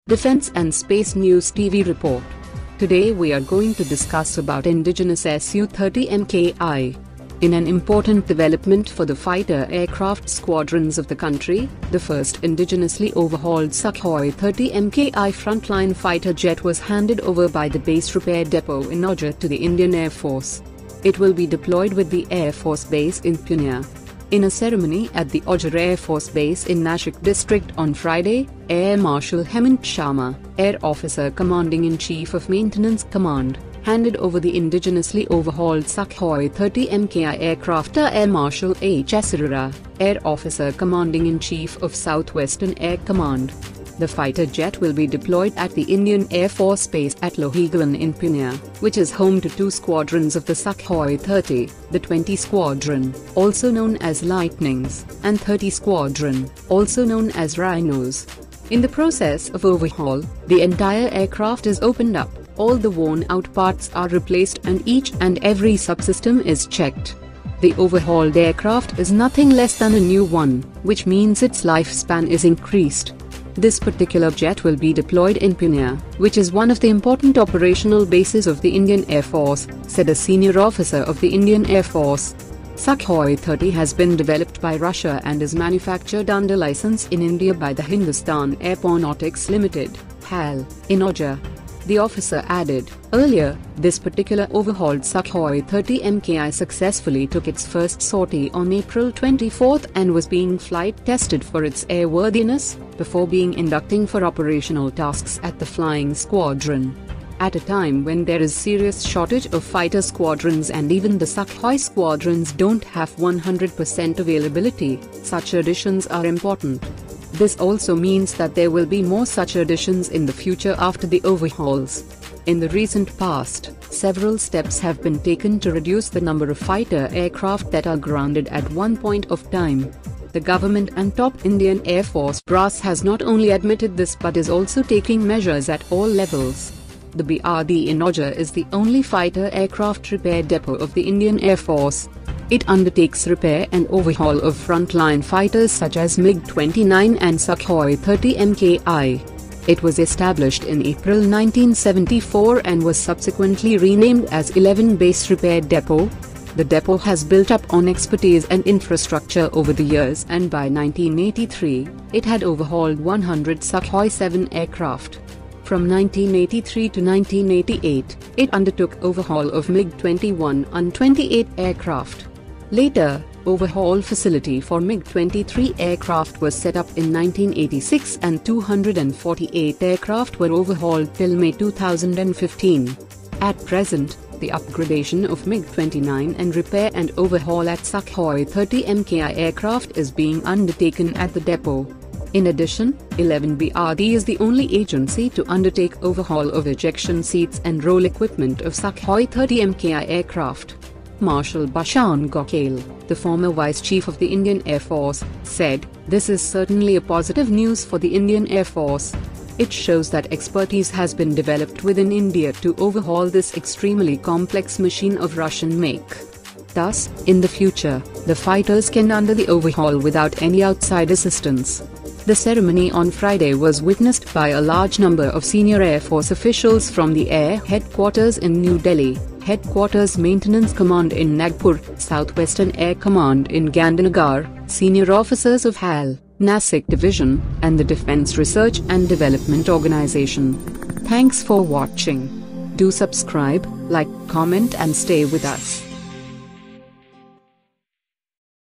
Defense and Space News TV report. Today we are going to discuss about Indigenous Su-30 Mki. In an important development for the fighter aircraft squadrons of the country, the first indigenously overhauled Sukhoi-30 Mki frontline fighter jet was handed over by the base repair depot in Ojhar to the Indian Air Force. It will be deployed with the Air Force base in Pune. In a ceremony at the Ojhar Air Force Base in Nashik district on Friday, Air Marshal Hemant Sharma, Air Officer Commanding-in-Chief of Maintenance Command, handed over the indigenously overhauled Sukhoi-30 Mki aircraft to Air Marshal Ojhar, Air Officer Commanding-in-Chief of Southwestern Air Command. The fighter jet will be deployed at the Indian Air Force Base at Lohiglan in Pune, which is home to two squadrons of the Sukhoi-30, the 20 Squadron, also known as Lightnings, and 30 Squadron, also known as Rhinos. In the process of overhaul, the entire aircraft is opened up, all the worn-out parts are replaced and each and every subsystem is checked. The overhauled aircraft is nothing less than a new one, which means its lifespan is increased. This particular jet will be deployed in Pune, which is one of the important operational bases of the Indian Air Force, said a senior officer of the Indian Air Force. Sukhoi-30 has been developed by Russia and is manufactured under license in India by the Hindustan Aeronautics Limited, HAL, in Ojhar. The officer added, earlier, this particular overhauled Sukhoi-30 Mki successfully took its first sortie on April 24 and was being flight tested for its airworthiness, before being inducting for operational tasks at the flying squadron. At a time when there is serious shortage of fighter squadrons and even the Sukhoi squadrons don't have 100% availability, such additions are important. This also means that there will be more such additions in the future after the overhauls. In the recent past, several steps have been taken to reduce the number of fighter aircraft that are grounded at one point of time. The government and top Indian Air Force brass has not only admitted this but is also taking measures at all levels. The BRD in Ojhar is the only fighter aircraft repair depot of the Indian Air Force. It undertakes repair and overhaul of frontline fighters such as MiG-29 and Sukhoi-30 Mki. It was established in April 1974 and was subsequently renamed as 11 Base Repair Depot. The depot has built up on expertise and infrastructure over the years, and by 1983, it had overhauled 100 Sukhoi-7 aircraft. From 1983 to 1988, it undertook overhaul of MiG-21 and 28 aircraft. Later, overhaul facility for MiG-23 aircraft was set up in 1986 and 248 aircraft were overhauled till May 2015. At present, the upgradation of MiG-29 and repair and overhaul at Sukhoi-30 Mki aircraft is being undertaken at the depot. In addition, 11 BRD is the only agency to undertake overhaul of ejection seats and roll equipment of Sukhoi-30 Mki aircraft. Marshal Bashan Gokhale, the former Vice Chief of the Indian Air Force, said, "This is certainly a positive news for the Indian Air Force. It shows that expertise has been developed within India to overhaul this extremely complex machine of Russian make. Thus, in the future, the fighters can under the overhaul without any outside assistance." The ceremony on Friday was witnessed by a large number of senior Air Force officials from the Air Headquarters in New Delhi, Headquarters Maintenance Command in Nagpur, Southwestern Air Command in Gandhinagar, senior officers of HAL, Nasik Division, and the Defense Research and Development Organization. Thanks for watching. Do subscribe, like, comment and stay with us.